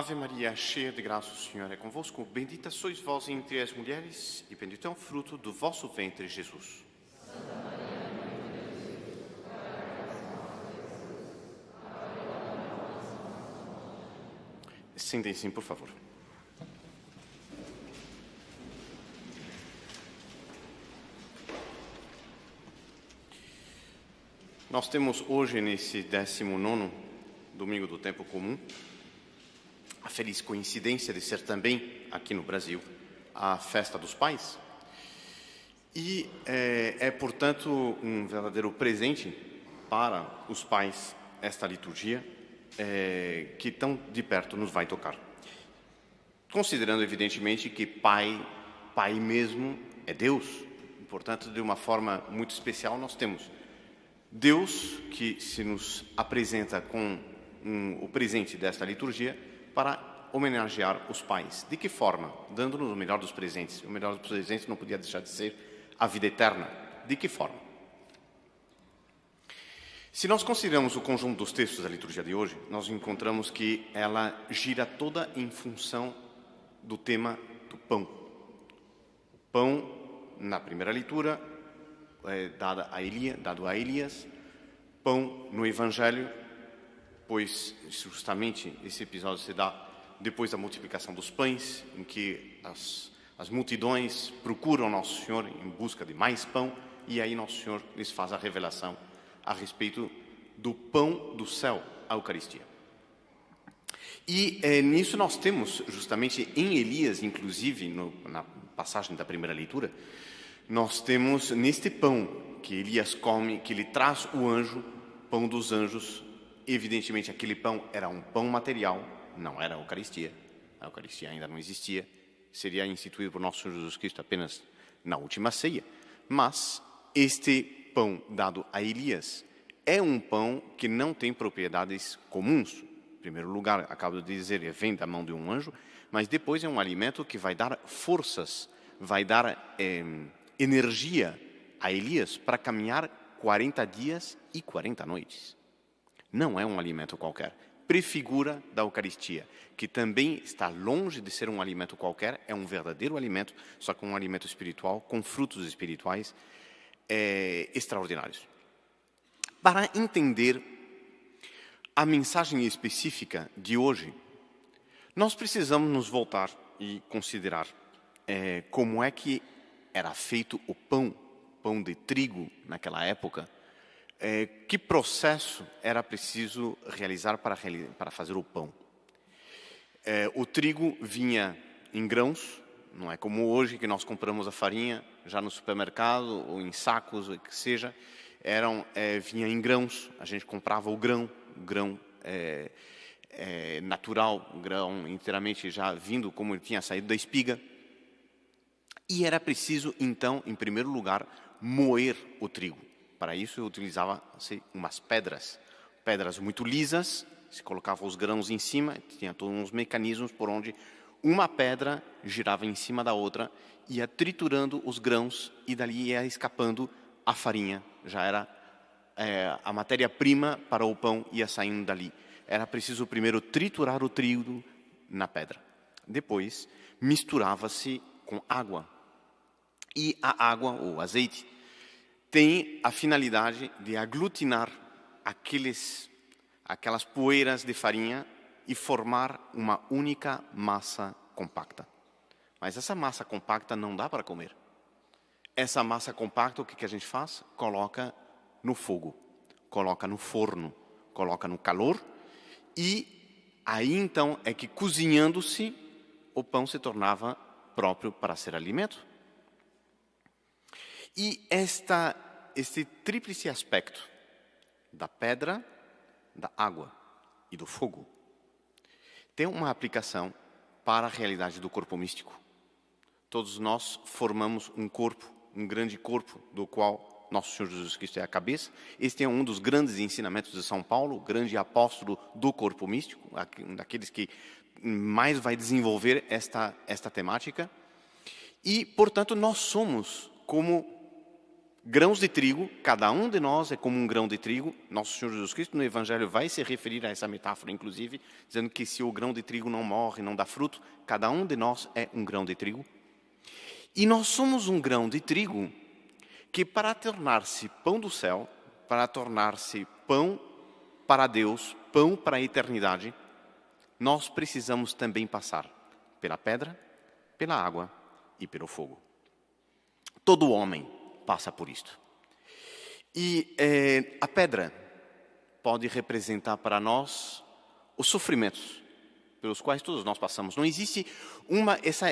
Ave Maria, cheia de graça, o Senhor é convosco. Bendita sois vós entre as mulheres, e bendito é o fruto do vosso ventre, Jesus. Sentem-se, por favor. Nós temos hoje, nesse 19º domingo do tempo comum, a feliz coincidência de ser também, aqui no Brasil, a festa dos pais. E portanto, um verdadeiro presente para os pais esta liturgia, que tão de perto nos vai tocar. Considerando, evidentemente, que pai mesmo é Deus. Portanto, de uma forma muito especial, nós temos Deus que se nos apresenta com o presente desta liturgia para homenagear os pais. De que forma? Dando-nos o melhor dos presentes. O melhor dos presentes não podia deixar de ser a vida eterna. De que forma? Se nós consideramos o conjunto dos textos da liturgia de hoje, nós encontramos que ela gira toda em função do tema do pão. O pão, na primeira leitura, dado a Elias, pão no Evangelho, pois justamente esse episódio se dá depois da multiplicação dos pães, em que as multidões procuram Nosso Senhor em busca de mais pão, e aí Nosso Senhor lhes faz a revelação a respeito do pão do céu, a Eucaristia. E nisso nós temos, justamente em Elias, inclusive, na passagem da primeira leitura, nós temos neste pão que Elias come, que ele traz o anjo, pão dos anjos. Evidentemente, aquele pão era um pão material, não era a Eucaristia. A Eucaristia ainda não existia. Seria instituído por nosso Senhor Jesus Cristo apenas na última ceia. Mas este pão dado a Elias é um pão que não tem propriedades comuns. Em primeiro lugar, acabo de dizer, vem da mão de um anjo, mas depois é um alimento que vai dar forças, vai dar energia a Elias para caminhar 40 dias e 40 noites. Não é um alimento qualquer. Prefigura da Eucaristia, que também está longe de ser um alimento qualquer, é um verdadeiro alimento, só que um alimento espiritual, com frutos espirituais extraordinários. Para entender a mensagem específica de hoje, nós precisamos nos voltar e considerar como é que era feito o pão de trigo naquela época. Que processo era preciso realizar para fazer o pão? O trigo vinha em grãos, não é como hoje que nós compramos a farinha já no supermercado ou em sacos, o que seja. Vinha em grãos, a gente comprava o grão natural, grão inteiramente já vindo como ele tinha saído da espiga. E era preciso, então, em primeiro lugar, moer o trigo. Para isso, utilizava-se umas pedras muito lisas, se colocava os grãos em cima, tinha todos uns mecanismos por onde uma pedra girava em cima da outra, ia triturando os grãos e dali ia escapando a farinha. Já era a matéria-prima para o pão, ia saindo dali. Era preciso primeiro triturar o trigo na pedra. Depois, misturava-se com água. E a água, ou azeite, tem a finalidade de aglutinar aquelas poeiras de farinha e formar uma única massa compacta. Mas essa massa compacta não dá para comer. Essa massa compacta, o que a gente faz? Coloca no fogo, coloca no forno, coloca no calor, e aí então é que cozinhando-se o pão se tornava próprio para ser alimento. E este tríplice aspecto da pedra, da água e do fogo tem uma aplicação para a realidade do corpo místico. Todos nós formamos um corpo, um grande corpo, do qual nosso Senhor Jesus Cristo é a cabeça. Este é um dos grandes ensinamentos de São Paulo, grande apóstolo do corpo místico, um daqueles que mais vai desenvolver esta temática. E, portanto, nós somos como Grãos de trigo, cada um de nós é como um grão de trigo. Nosso Senhor Jesus Cristo no Evangelho vai se referir a essa metáfora, inclusive, dizendo que se o grão de trigo não morre, não dá fruto, cada um de nós é um grão de trigo. E nós somos um grão de trigo que, para tornar-se pão do céu, para tornar-se pão para Deus, pão para a eternidade, nós precisamos também passar pela pedra, pela água e pelo fogo. Todo homem passa por isto. E a pedra pode representar para nós os sofrimentos pelos quais todos nós passamos. Não existe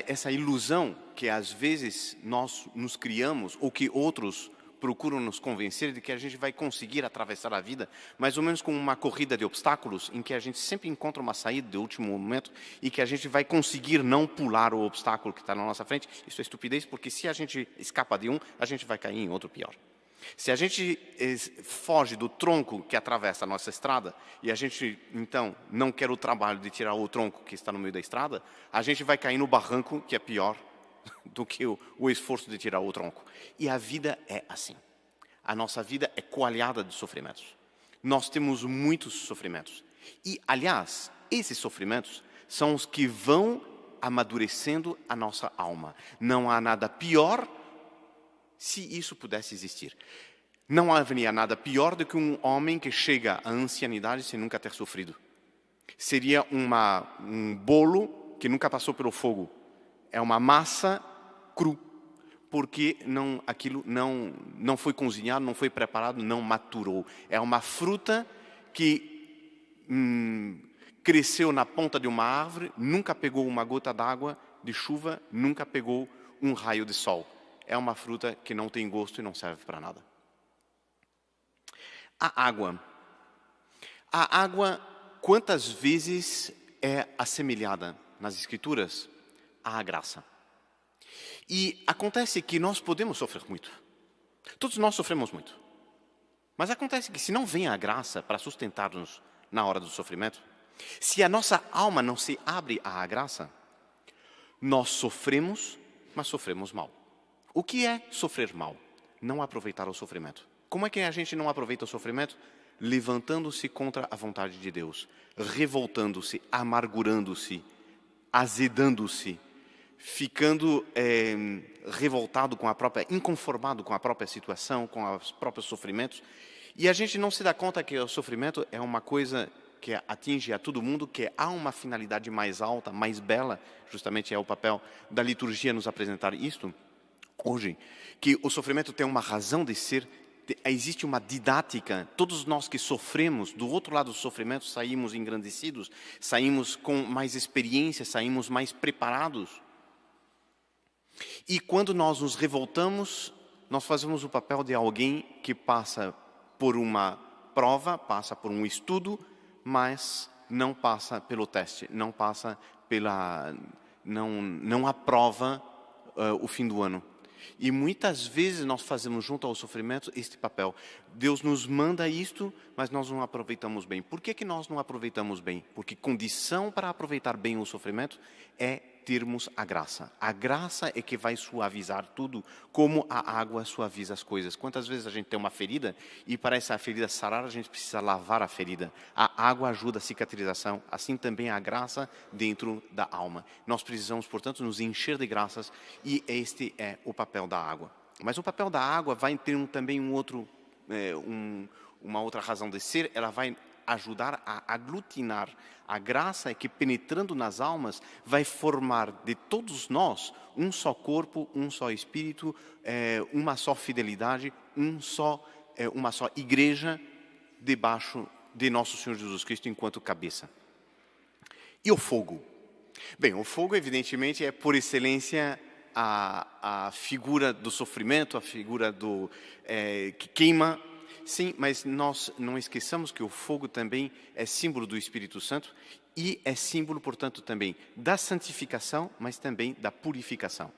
essa ilusão que às vezes nós nos criamos ou que outros procuram nos convencer de que a gente vai conseguir atravessar a vida, mais ou menos como uma corrida de obstáculos, em que a gente sempre encontra uma saída de último momento e que a gente vai conseguir não pular o obstáculo que está na nossa frente. Isso é estupidez, porque se a gente escapa de um, a gente vai cair em outro pior. Se a gente foge do tronco que atravessa a nossa estrada e a gente, então, não quer o trabalho de tirar o tronco que está no meio da estrada, a gente vai cair no barranco, que é pior do que o esforço de tirar o tronco. E a vida é assim. A nossa vida é coalhada de sofrimentos. Nós temos muitos sofrimentos. E, aliás, esses sofrimentos são os que vão amadurecendo a nossa alma. Não há nada pior se isso pudesse existir. Não haveria nada pior do que um homem que chega à ancianidade sem nunca ter sofrido. Seria um bolo que nunca passou pelo fogo. É uma massa cru, porque aquilo não foi cozinhado, não foi preparado, não maturou. É uma fruta que cresceu na ponta de uma árvore, nunca pegou uma gota d'água de chuva, nunca pegou um raio de sol. É uma fruta que não tem gosto e não serve para nada. A água. A água, quantas vezes é assemelhada nas Escrituras à graça? E acontece que nós podemos sofrer muito. Todos nós sofremos muito. Mas acontece que se não vem a graça para sustentar-nos na hora do sofrimento, se a nossa alma não se abre à graça, nós sofremos, mas sofremos mal. O que é sofrer mal? Não aproveitar o sofrimento. Como é que a gente não aproveita o sofrimento? Levantando-se contra a vontade de Deus, revoltando-se, amargurando-se, azedando-se, ficando revoltado com a própria, inconformado com a própria situação, com os próprios sofrimentos. E a gente não se dá conta que o sofrimento é uma coisa que atinge a todo mundo, que há uma finalidade mais alta, mais bela, justamente é o papel da liturgia nos apresentar isto hoje, que o sofrimento tem uma razão de ser, existe uma didática. Todos nós que sofremos, do outro lado do sofrimento, saímos engrandecidos, saímos com mais experiência, saímos mais preparados. E quando nós nos revoltamos, nós fazemos o papel de alguém que passa por uma prova, passa por um estudo, mas não passa pelo teste, não passa não aprova o fim do ano. E muitas vezes nós fazemos junto ao sofrimento este papel. Deus nos manda isto, mas nós não aproveitamos bem. Por que nós não aproveitamos bem? Porque condição para aproveitar bem o sofrimento é termos a graça. A graça é que vai suavizar tudo, como a água suaviza as coisas. Quantas vezes a gente tem uma ferida e para essa ferida sarar a gente precisa lavar a ferida. A água ajuda a cicatrização, assim também a graça dentro da alma. Nós precisamos, portanto, nos encher de graças e este é o papel da água. Mas o papel da água vai ter também uma outra razão de ser. Ela vai ajudar a aglutinar. A graça é que, penetrando nas almas, vai formar de todos nós um só corpo, um só espírito, uma só fidelidade, uma só igreja debaixo de nosso Senhor Jesus Cristo enquanto cabeça. E o fogo? Bem, o fogo, evidentemente, é por excelência a figura do sofrimento, a figura que queima. Sim, mas nós não esqueçamos que o fogo também é símbolo do Espírito Santo e é símbolo, portanto, também da santificação, mas também da purificação.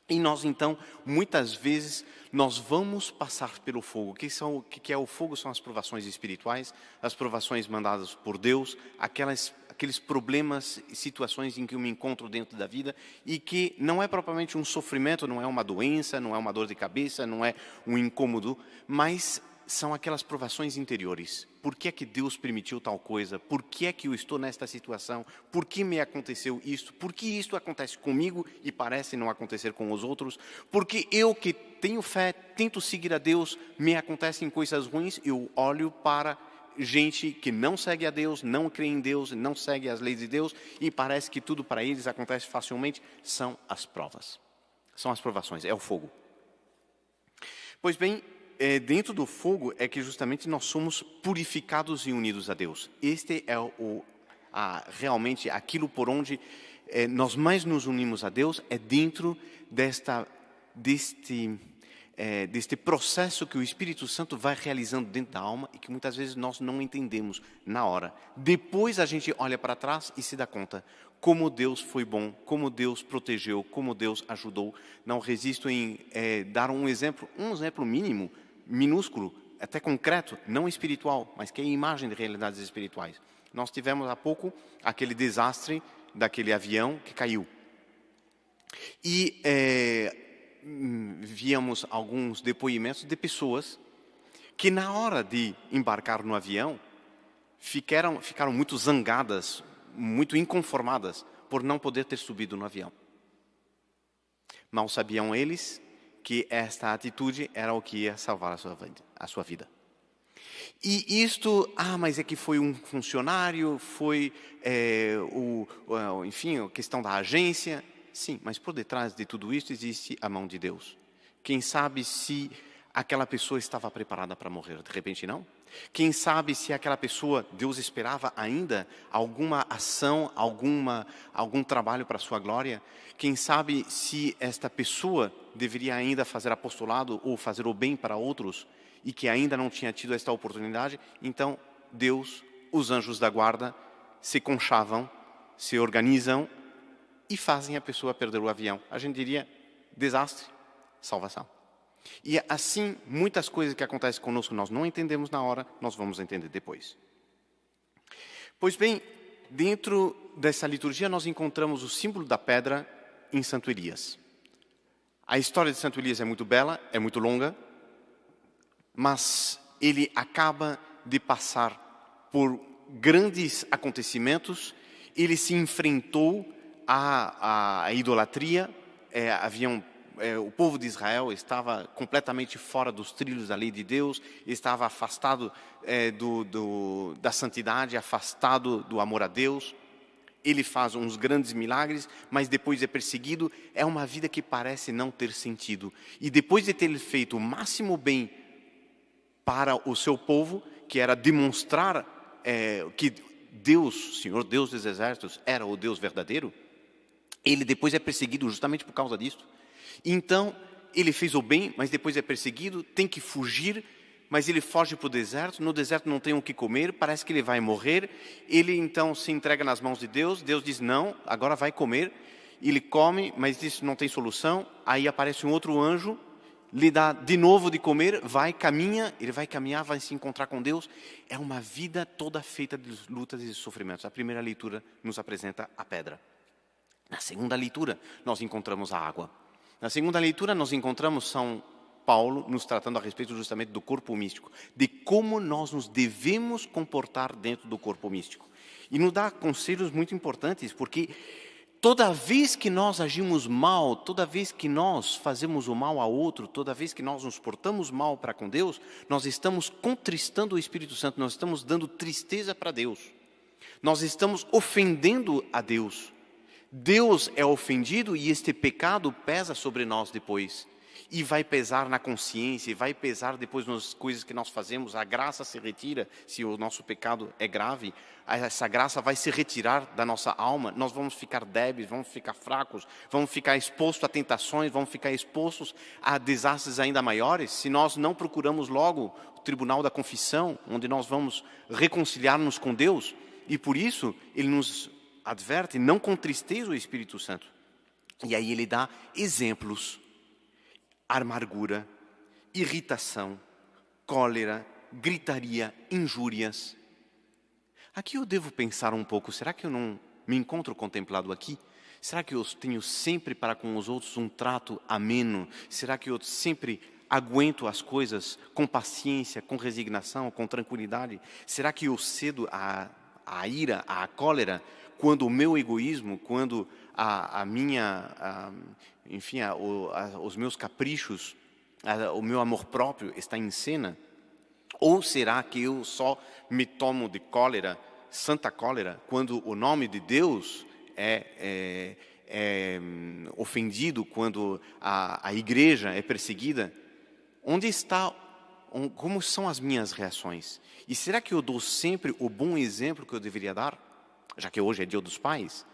E nós, então, muitas vezes, nós vamos passar pelo fogo. O que é o fogo? São as provações espirituais, as provações mandadas por Deus, aquelas aqueles problemas e situações em que eu me encontro dentro da vida e que não é propriamente um sofrimento, não é uma doença, não é uma dor de cabeça, não é um incômodo, mas são aquelas provações interiores. Por que é que Deus permitiu tal coisa? Por que é que eu estou nesta situação? Por que me aconteceu isto? Por que isto acontece comigo e parece não acontecer com os outros? Porque eu que tenho fé, tento seguir a Deus, me acontecem coisas ruins, eu olho para gente que não segue a Deus, não crê em Deus, não segue as leis de Deus e parece que tudo para eles acontece facilmente. São as provas, são as provações, é o fogo. Pois bem, dentro do fogo é que justamente nós somos purificados e unidos a Deus. Este é realmente aquilo por onde nós mais nos unimos a Deus, é dentro deste processo que o Espírito Santo vai realizando dentro da alma e que muitas vezes nós não entendemos na hora. Depois a gente olha para trás e se dá conta como Deus foi bom, como Deus protegeu, como Deus ajudou. Não resisto em dar um exemplo mínimo, minúsculo, até concreto, não espiritual, mas que é a imagem de realidades espirituais. Nós tivemos há pouco aquele desastre daquele avião que caiu. E víamos alguns depoimentos de pessoas que na hora de embarcar no avião ficaram muito zangadas, muito inconformadas por não poder ter subido no avião. Mal sabiam eles que esta atitude era o que ia salvar a sua vida. E isto, mas é que foi um funcionário, foi enfim, a questão da agência. Sim, mas por detrás de tudo isso existe a mão de Deus. Quem sabe se aquela pessoa estava preparada para morrer, de repente não? Quem sabe se aquela pessoa, Deus esperava ainda alguma ação, algum trabalho para a sua glória? Quem sabe se esta pessoa deveria ainda fazer apostolado ou fazer o bem para outros e que ainda não tinha tido esta oportunidade? Então, Deus, os anjos da guarda, se conchavam, se organizam e fazem a pessoa perder o avião. A gente diria desastre, salvação. E assim, muitas coisas que acontecem conosco nós não entendemos na hora, nós vamos entender depois. Pois bem, dentro dessa liturgia nós encontramos o símbolo da pedra em Santo Elias. A história de Santo Elias é muito bela, é muito longa, mas ele acaba de passar por grandes acontecimentos. Ele se enfrentou à idolatria, o povo de Israel estava completamente fora dos trilhos da lei de Deus, estava afastado da santidade, afastado do amor a Deus. Ele faz uns grandes milagres, mas depois é perseguido. É uma vida que parece não ter sentido. E depois de ter feito o máximo bem para o seu povo, que era demonstrar que Deus, Senhor Deus dos exércitos, era o Deus verdadeiro, ele depois é perseguido justamente por causa disso. Então, ele fez o bem, mas depois é perseguido, tem que fugir, mas ele foge para o deserto. No deserto não tem o que comer, parece que ele vai morrer. Ele então se entrega nas mãos de Deus. Deus diz, não, agora vai comer. Ele come, mas isso não tem solução. Aí aparece um outro anjo, lhe dá de novo de comer, caminha, ele vai caminhar, vai se encontrar com Deus. É uma vida toda feita de lutas e de sofrimentos. A primeira leitura nos apresenta a pedra. Na segunda leitura, nós encontramos a água. Na segunda leitura, nós encontramos São Paulo nos tratando a respeito justamente do corpo místico, de como nós nos devemos comportar dentro do corpo místico. E nos dá conselhos muito importantes, porque toda vez que nós agimos mal, toda vez que nós fazemos o mal a outro, toda vez que nós nos portamos mal para com Deus, nós estamos contristando o Espírito Santo, nós estamos dando tristeza para Deus. Nós estamos ofendendo a Deus. Deus é ofendido e este pecado pesa sobre nós depois. E vai pesar na consciência, e vai pesar depois nas coisas que nós fazemos. A graça se retira, se o nosso pecado é grave. Essa graça vai se retirar da nossa alma. Nós vamos ficar débeis, vamos ficar fracos, vamos ficar expostos a tentações, vamos ficar expostos a desastres ainda maiores. Se nós não procuramos logo o tribunal da confissão, onde nós vamos reconciliar-nos com Deus. E por isso, Ele nos adverte, não contristeis o Espírito Santo. E aí ele dá exemplos: amargura, irritação, cólera, gritaria, injúrias. Aqui eu devo pensar um pouco, será que eu não me encontro contemplado aqui? Será que eu tenho sempre para com os outros um trato ameno? Será que eu sempre aguento as coisas com paciência, com resignação, com tranquilidade? Será que eu cedo à ira, à cólera, quando o meu egoísmo, quando os meus caprichos, o meu amor próprio está em cena? Ou será que eu só me tomo de cólera, santa cólera, quando o nome de Deus é ofendido, quando a igreja é perseguida? Onde está, como são as minhas reações? E será que eu dou sempre o bom exemplo que eu deveria dar? Já que hoje é Dia dos Pais.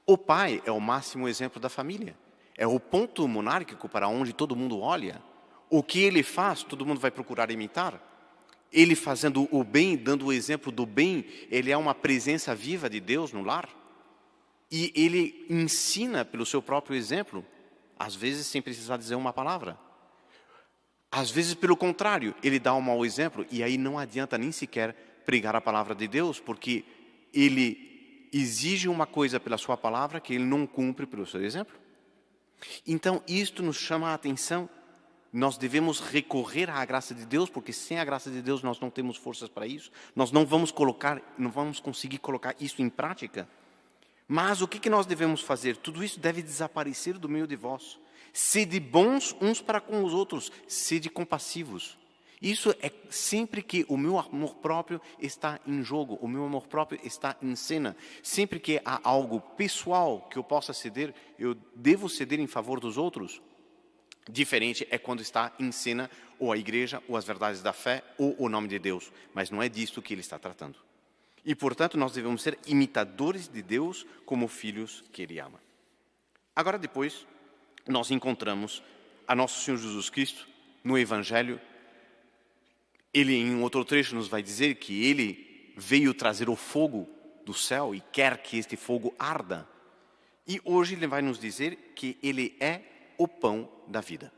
O pai é o máximo exemplo da família. É o ponto monárquico para onde todo mundo olha. O que ele faz, todo mundo vai procurar imitar. Ele fazendo o bem, dando o exemplo do bem, ele é uma presença viva de Deus no lar. E ele ensina pelo seu próprio exemplo, às vezes sem precisar dizer uma palavra. Às vezes, pelo contrário, ele dá um mau exemplo, e aí não adianta nem sequer pregar a palavra de Deus, porque ele exige uma coisa pela sua palavra que ele não cumpre pelo seu exemplo. Então, isto nos chama a atenção. Nós devemos recorrer à graça de Deus, porque sem a graça de Deus nós não temos forças para isso. Nós não vamos conseguir colocar isso em prática. Mas o que nós devemos fazer? Tudo isso deve desaparecer do meio de vós. Sede bons uns para com os outros, sede compassivos. Isso é sempre que o meu amor próprio está em jogo, o meu amor próprio está em cena. Sempre que há algo pessoal que eu possa ceder, eu devo ceder em favor dos outros. Diferente é quando está em cena ou a igreja, ou as verdades da fé, ou o nome de Deus. Mas não é disso que ele está tratando. E, portanto, nós devemos ser imitadores de Deus como filhos que Ele ama. Agora, depois, nós encontramos a nosso Senhor Jesus Cristo no Evangelho. Ele, em outro trecho, nos vai dizer que Ele veio trazer o fogo do céu e quer que este fogo arda. E hoje Ele vai nos dizer que Ele é o pão da vida.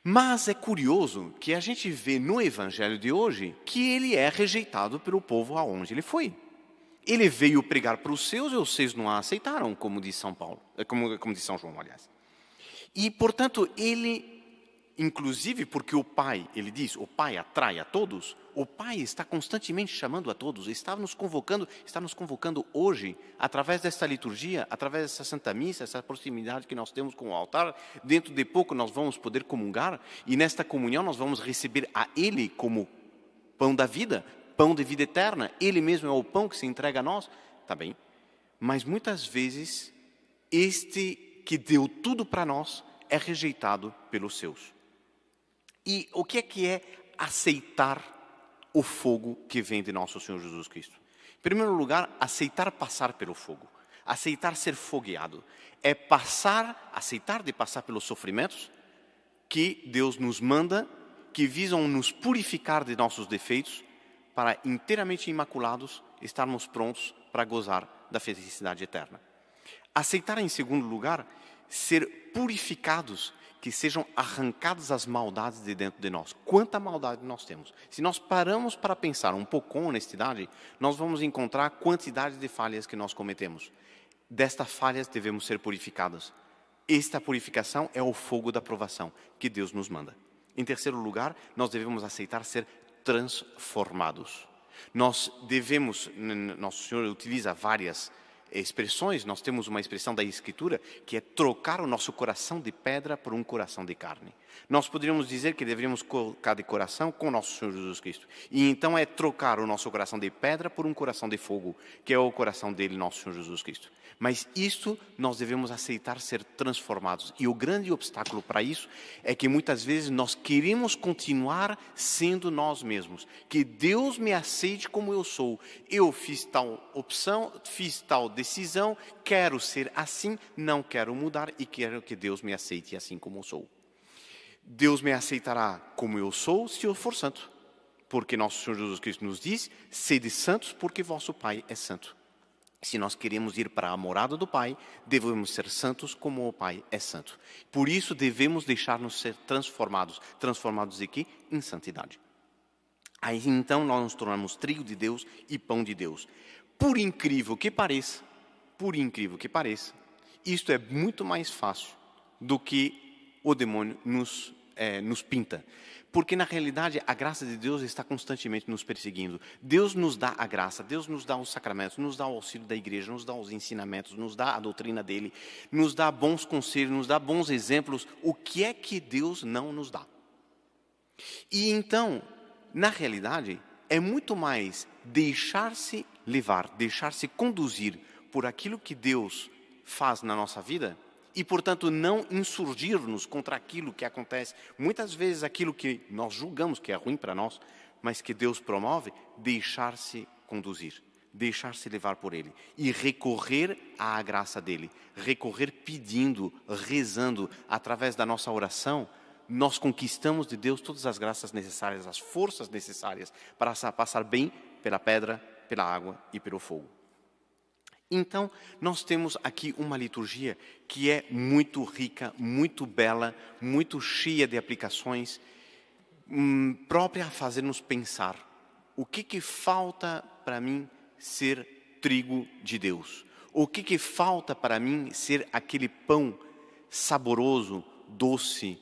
Mas é curioso que a gente vê no Evangelho de hoje que ele é rejeitado pelo povo aonde ele foi. Ele veio pregar para os seus e os seus não a aceitaram, como diz São Paulo, como diz São João, aliás. E, portanto, ele, inclusive porque o Pai, ele diz, o Pai atrai a todos, o Pai está constantemente chamando a todos, está nos convocando hoje, através desta liturgia, através dessa Santa Missa, essa proximidade que nós temos com o altar. Dentro de pouco nós vamos poder comungar, e nesta comunhão nós vamos receber a Ele como pão da vida, pão de vida eterna. Ele mesmo é o pão que se entrega a nós, tá bem? Mas muitas vezes, este que deu tudo para nós é rejeitado pelos seus. E o que é aceitar o fogo que vem de nosso Senhor Jesus Cristo? Em primeiro lugar, aceitar passar pelo fogo. Aceitar ser fogueado. É aceitar de passar pelos sofrimentos que Deus nos manda, que visam nos purificar de nossos defeitos, para inteiramente imaculados, estarmos prontos para gozar da felicidade eterna. Aceitar, em segundo lugar, ser purificados, que sejam arrancadas as maldades de dentro de nós. Quanta maldade nós temos. Se nós paramos para pensar um pouco com honestidade, nós vamos encontrar a quantidade de falhas que nós cometemos. Destas falhas devemos ser purificadas. Esta purificação é o fogo da provação que Deus nos manda. Em terceiro lugar, nós devemos aceitar ser transformados. Nosso Senhor utiliza várias expressões. Nós temos uma expressão da Escritura que é trocar o nosso coração de pedra por um coração de carne. Nós poderíamos dizer que deveríamos colocar de coração com o nosso Senhor Jesus Cristo. E então é trocar o nosso coração de pedra por um coração de fogo, que é o coração dele, nosso Senhor Jesus Cristo. Mas isto nós devemos aceitar ser transformados. E o grande obstáculo para isso é que muitas vezes nós queremos continuar sendo nós mesmos. Que Deus me aceite como eu sou. Eu fiz tal opção, fiz tal decisão, quero ser assim, não quero mudar e quero que Deus me aceite assim como eu sou. Deus me aceitará como eu sou se eu for santo. Porque nosso Senhor Jesus Cristo nos diz, sede santos porque vosso Pai é santo. Se nós queremos ir para a morada do Pai, devemos ser santos como o Pai é santo. Por isso devemos deixar-nos ser transformados. Transformados de quê? Em santidade. Aí então nós nos tornamos trigo de Deus e pão de Deus. Por incrível que pareça, isto é muito mais fácil do que o demônio nos pinta. Porque na realidade a graça de Deus está constantemente nos perseguindo. Deus nos dá a graça, Deus nos dá os sacramentos, nos dá o auxílio da igreja, nos dá os ensinamentos, nos dá a doutrina dele, nos dá bons conselhos, nos dá bons exemplos. O que é que Deus não nos dá? E então, na realidade, é muito mais deixar-se levar, deixar-se conduzir por aquilo que Deus faz na nossa vida e, portanto, não insurgir-nos contra aquilo que acontece. Muitas vezes aquilo que nós julgamos que é ruim para nós, mas que Deus promove, deixar-se conduzir, deixar-se levar por Ele e recorrer à graça dEle, recorrer pedindo, rezando, através da nossa oração, nós conquistamos de Deus todas as graças necessárias, as forças necessárias para passar bem pela pedra, pela água e pelo fogo. Então, nós temos aqui uma liturgia que é muito rica, muito bela, muito cheia de aplicações, própria a fazer-nos pensar. O que falta para mim ser trigo de Deus? O que falta para mim ser aquele pão saboroso, doce,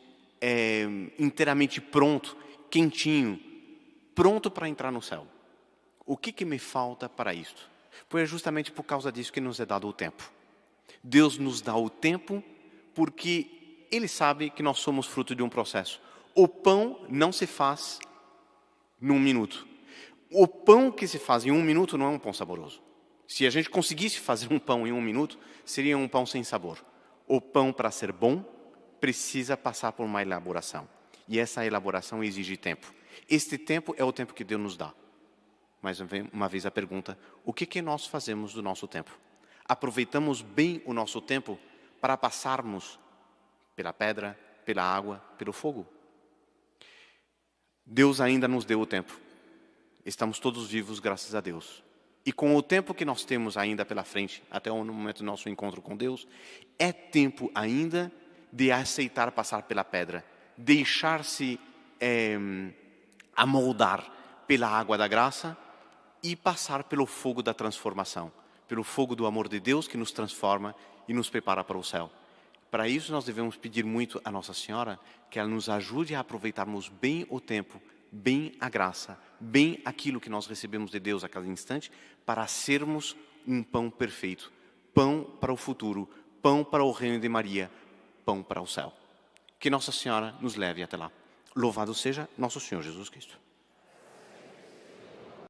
inteiramente pronto, quentinho, pronto para entrar no céu? O que me falta para isto? Pois é justamente por causa disso que nos é dado o tempo. Deus nos dá o tempo porque Ele sabe que nós somos fruto de um processo. O pão não se faz num minuto. O pão que se faz em 1 minuto não é um pão saboroso. Se a gente conseguisse fazer um pão em 1 minuto, seria um pão sem sabor. O pão, para ser bom, precisa passar por uma elaboração. E essa elaboração exige tempo. Este tempo é o tempo que Deus nos dá. Mais uma vez a pergunta, o que nós fazemos do nosso tempo? Aproveitamos bem o nosso tempo para passarmos pela pedra, pela água, pelo fogo? Deus ainda nos deu o tempo. Estamos todos vivos, graças a Deus. E com o tempo que nós temos ainda pela frente, até o momento do nosso encontro com Deus, é tempo ainda de aceitar passar pela pedra, deixar-se amoldar pela água da graça e passar pelo fogo da transformação, pelo fogo do amor de Deus que nos transforma e nos prepara para o céu. Para isso nós devemos pedir muito a Nossa Senhora que ela nos ajude a aproveitarmos bem o tempo, bem a graça, bem aquilo que nós recebemos de Deus a cada instante, para sermos um pão perfeito, pão para o futuro, pão para o reino de Maria, pão para o céu. Que Nossa Senhora nos leve até lá. Louvado seja nosso Senhor Jesus Cristo.